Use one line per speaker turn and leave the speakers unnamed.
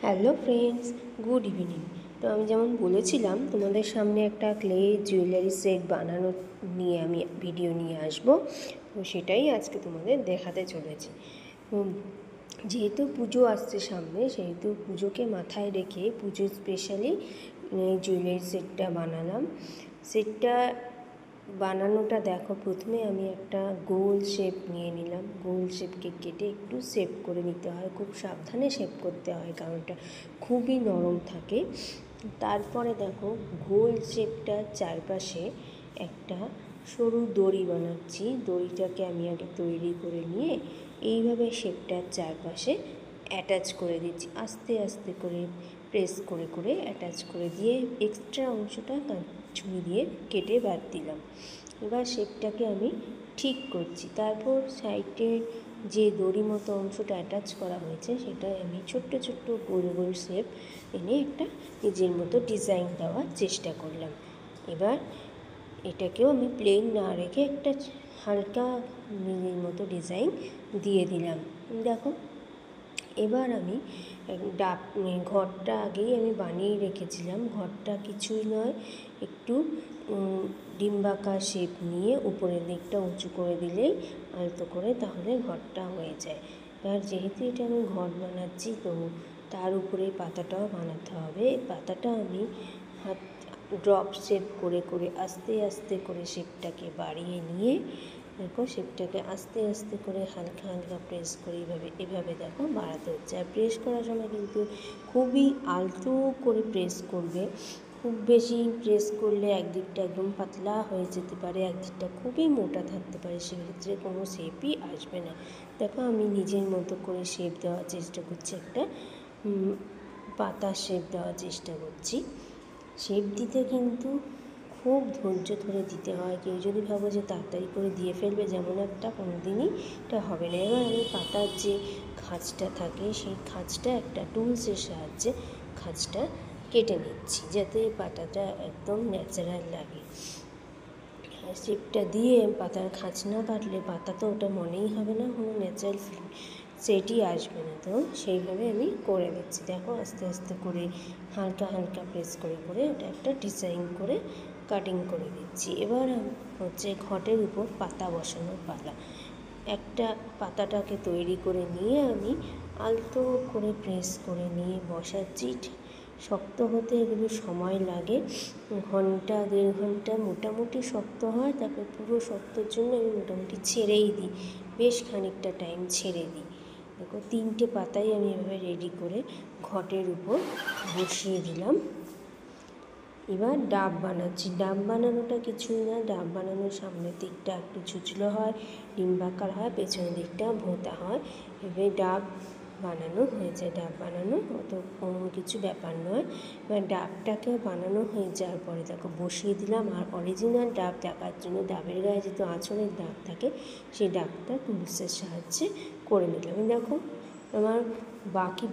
Hello friends, good evening. তো আমি যেমন বলেছিলাম তোমাদের সামনে একটা ক্লে জুয়েলারি সেট বানানো নিয়ে আমি ভিডিও নিয়ে আসব। তো সেটাই আজকে তোমাদের দেখাতে চলেছি। যেহেতু পুজো আসছে সামনে, সেহেতু পুজোকে মাথায় রেখে পুজো স্পেশালি জুয়েলারি সেটটা বানালাম। সেটটা বানানোটা দেখো, প্রথমে আমি একটা গোল শেপ নিয়ে নিলাম। গোল শেপকে কেটে একটু শেপ করে নিতে হয়, খুব সাবধানে শেপ করতে হয় কারণ এটা খুবই নরম থাকে। তারপরে দেখো, গোল শেপটার চারপাশে একটা সরু দড়ি বানাচ্ছি। দড়িটাকে আমি আগে তৈরি করে নিয়ে এইভাবে শেপটার চারপাশে অ্যাটাচ করে দিচ্ছি। আস্তে আস্তে করে প্রেস করে করে অ্যাটাচ করে দিয়ে এক্সট্রা অংশটা ছুরি দিয়ে কেটে বাদ দিলাম। এবার শেপটাকে আমি ঠিক করছি। তারপর সাইডে যে দড়ি মতো অংশটা অ্যাটাচ করা হয়েছে সেটাই আমি ছোট্ট ছোট্ট গোল গোল শেপ এনে একটা নিজের মতো ডিজাইন দেওয়ার চেষ্টা করলাম। এবার এটাকেও আমি প্লেন না রেখে একটা হালকা নিজের মতো ডিজাইন দিয়ে দিলাম। দেখো, এবার আমি ঘরটা আগেই আমি বানিয়ে রেখেছিলাম। ঘরটা কিছুই নয়, একটু ডিম্বাকার শেপ নিয়ে উপরের দিকটা উঁচু করে দিলেই আলতো করে তাহলে ঘরটা হয়ে যায়। এবার যেহেতু এটা আমি ঘর বানাচ্ছি, তো তার উপরে পাতাটাও বানাতে হবে। পাতাটা আমি ড্রপ শেপ করে করে আস্তে আস্তে করে শেপটাকে বাড়িয়ে নিয়ে দেখো, শেপটাকে আস্তে আস্তে করে হালকা হালকা প্রেস করে এভাবে দেখো বাড়াতে হচ্ছে। আর প্রেস করার সময় কিন্তু খুবই আলতো করে প্রেস করবে। খুব বেশি প্রেস করলে একদিকটা একদম পাতলা হয়ে যেতে পারে, একদিকটা খুবই মোটা থাকতে পারে, সেক্ষেত্রে কোনো শেপই আসবে না। দেখো, আমি নিজের মতো করে শেপ দেওয়ার চেষ্টা করছি, একটা পাতা শেপ দেওয়ার চেষ্টা করছি। শেপ দিতে কিন্তু খুব ধৈর্য ধরে দিতে হয়। কেউ যদি ভাবো যে তাড়াতাড়ি করে দিয়ে ফেলবে যেমন একটা, কোনো দিনই এটা হবে না। এবার আমি পাতার যে খাঁজটা থাকে সেই খাঁজটা একটা টুলসের সাহায্যে খাঁজটা কেটে নিচ্ছি, যাতে পাতাটা একদম ন্যাচারাল লাগে। শেপটা দিয়ে পাতার খাঁজ না কাটলে পাতা তো ওটা মনেই হবে না, কোনো ন্যাচারাল সেটই আসবে না। তো সেইভাবে আমি করে দিচ্ছি। দেখো, আস্তে আস্তে করে হালকা হালকা প্রেস করে করে এটা একটা ডিজাইন করে কাটিং করে দিচ্ছি। এবার হচ্ছে ঘটের উপর পাতা বসানোর পালা। একটা পাতাটাকে তৈরি করে নিয়ে আমি আলতো করে প্রেস করে নিয়ে বসাচ্ছি। শক্ত হতে এগুলো সময় লাগে, ঘন্টা দেড় ঘন্টা মোটামুটি শক্ত হয়। তারপর পুরো শক্তর জন্য আমি মোটামুটি ছেড়েই দিই, বেশ খানিকটা টাইম ছেড়ে দিই। দেখো, 3টে পাতাই আমি এভাবে রেডি করে ঘটের উপর বসিয়ে দিলাম। এবার ডাব বানাচ্ছি। ডাব বানানোটা কিছুই না, ডাব বানানোর সামনের দিকটা একটু ছুচলো হয়, ডিম্বাকার হয়, পেছনের দিকটা ভোঁতা হয়। এবার ডাব বানানো হয়ে যায়। ডাব বানানো অত কোনো কিছু ব্যাপার নয়। এবার ডাবটাকে বানানো হয়ে যাওয়ার পরে দেখো বসিয়ে দিলাম। আর অরিজিনাল ডাব দেখার জন্য ডাবের গায়ে যেহেতু আঁচড়ের দাগ থাকে, সেই ডাবটা টুলসের সাহায্যে করে নিলাম। দেখো, আমার বাকি